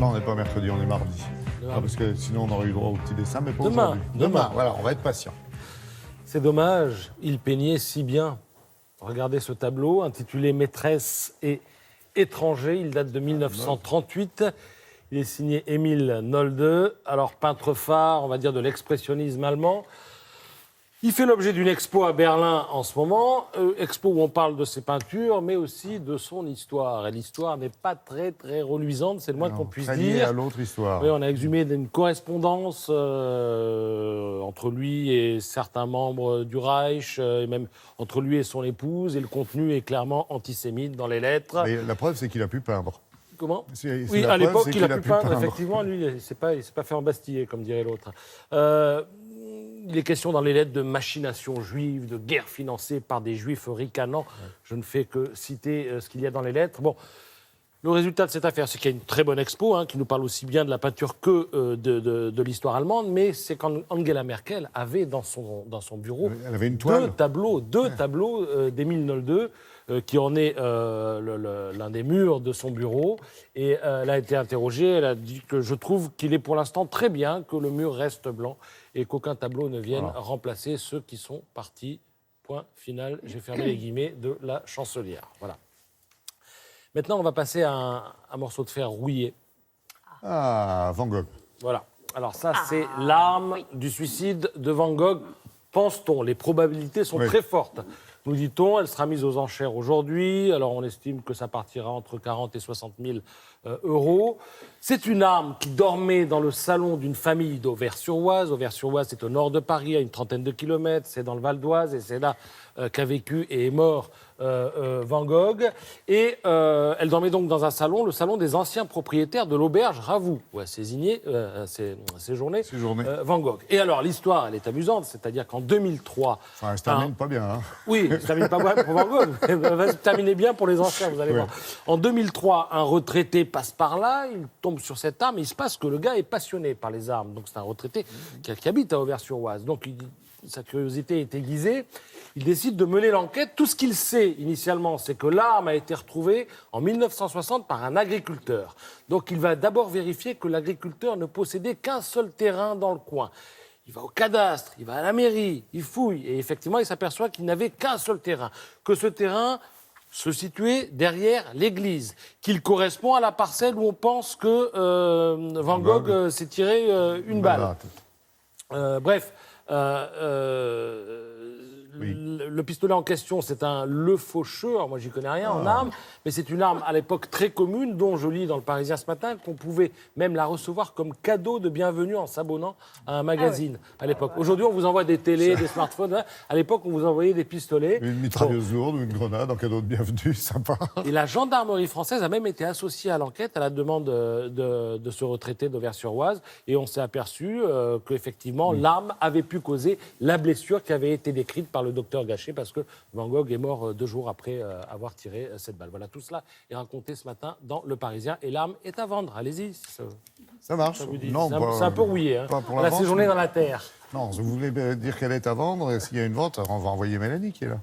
Non, on n'est pas mercredi, on est mardi. Ah, parce que sinon, on aurait eu droit au petit dessin, mais pas Demain. aujourd'hui. Demain, voilà, on va être patient. C'est dommage, il peignait si bien. Regardez ce tableau intitulé Maîtresse et étranger. Il date de 1938. Il est signé Émile Nolde. Alors, peintre phare, on va dire, de l'expressionnisme allemand. Il fait l'objet d'une expo à Berlin en ce moment. Expo où on parle de ses peintures, mais aussi de son histoire. Et l'histoire n'est pas très, très reluisante, c'est le moins qu'on puisse Très lié dire. à l'autre histoire. Oui, on a exhumé une correspondance entre lui et certains membres du Reich, et même entre lui et son épouse, et le contenu est clairement antisémite dans les lettres. Mais la preuve, c'est qu'il a pu peindre. Comment C'est Oui, la à preuve, l'époque, c'est il a qu'il pu peindre, effectivement. Lui, il ne s'est pas fait embastiller, comme dirait l'autre. Il est question dans les lettres de machination juive, de guerre financée par des juifs ricanants. Je ne fais que citer ce qu'il y a dans les lettres. Bon, le résultat de cette affaire, c'est qu'il y a une très bonne expo qui nous parle aussi bien de la peinture que de l'histoire allemande, mais c'est qu'Angela Merkel avait dans son bureau Elle avait une toile. deux tableaux d'Émile Nolde, qui en est l'un des murs de son bureau. Et elle a été interrogée, elle a dit que je trouve qu'il est pour l'instant très bien que le mur reste blanc et qu'aucun tableau ne vienne remplacer ceux qui sont partis. Point final, j'ai fermé les guillemets de la chancelière. Voilà. Maintenant, on va passer à un morceau de fer rouillé. Ah, Van Gogh. Voilà. Alors ça, c'est l'arme du suicide de Van Gogh, pense-t-on. Les probabilités sont très fortes. Nous dit-on, elle sera mise aux enchères aujourd'hui. Alors on estime que ça partira entre 40 et 60 000 euros. C'est une arme qui dormait dans le salon d'une famille d'Auvers-sur-Oise. Auvers-sur-Oise, c'est au nord de Paris, à une trentaine de kilomètres. C'est dans le Val d'Oise et c'est là qu'a vécu et est mort Van Gogh. Et elle dormait donc dans un salon, le salon des anciens propriétaires de l'auberge Ravoux, où a séjourné Van Gogh. Et alors, l'histoire, elle est amusante, c'est-à-dire qu'en 2003... Enfin, elle se termine pas bien. Hein. Oui, elle se termine pas bien pour Van Gogh, elle va se terminer bien pour les anciens, vous allez voir. En 2003, un retraité passe par là, il tombe sur cette arme, et il se passe que le gars est passionné par les armes. Donc c'est un retraité qui habite à Auvers-sur-Oise. Donc sa curiosité est aiguisée. Il décide de mener l'enquête. Tout ce qu'il sait initialement, c'est que l'arme a été retrouvée en 1960 par un agriculteur. Donc il va d'abord vérifier que l'agriculteur ne possédait qu'un seul terrain dans le coin. Il va au cadastre, il va à la mairie, il fouille. Et effectivement, il s'aperçoit qu'il n'avait qu'un seul terrain. Que ce terrain se situait derrière l'église. Qu'il correspond à la parcelle où on pense que Van Gogh s'est tiré une balle. Bref. Le pistolet en question, c'est un Le Faucheur. Moi, j'y connais rien en armes, mais c'est une arme à l'époque très commune, dont je lis dans le Parisien ce matin qu'on pouvait même la recevoir comme cadeau de bienvenue en s'abonnant à un magazine à l'époque. Aujourd'hui, on vous envoie des télés, des smartphones. À l'époque, on vous envoyait des pistolets. Une mitrailleuse lourde ou une grenade en cadeau de bienvenue, sympa. Et la gendarmerie française a même été associée à l'enquête à la demande de ce retraité d'Auvers-sur-Oise. Et on s'est aperçu qu'effectivement, l'arme avait pu causer la blessure qui avait été décrite par le docteur Gachet, parce que Van Gogh est mort 2 jours après avoir tiré cette balle. Voilà, tout cela est raconté ce matin dans Le Parisien. Et l'arme est à vendre. Allez-y. Ça marche. Non, c'est un peu rouillé. Hein. On a séjourné dans la terre. Non, vous voulez dire qu'elle est à vendre, et s'il y a une vente, on va envoyer Mélanie qui est là.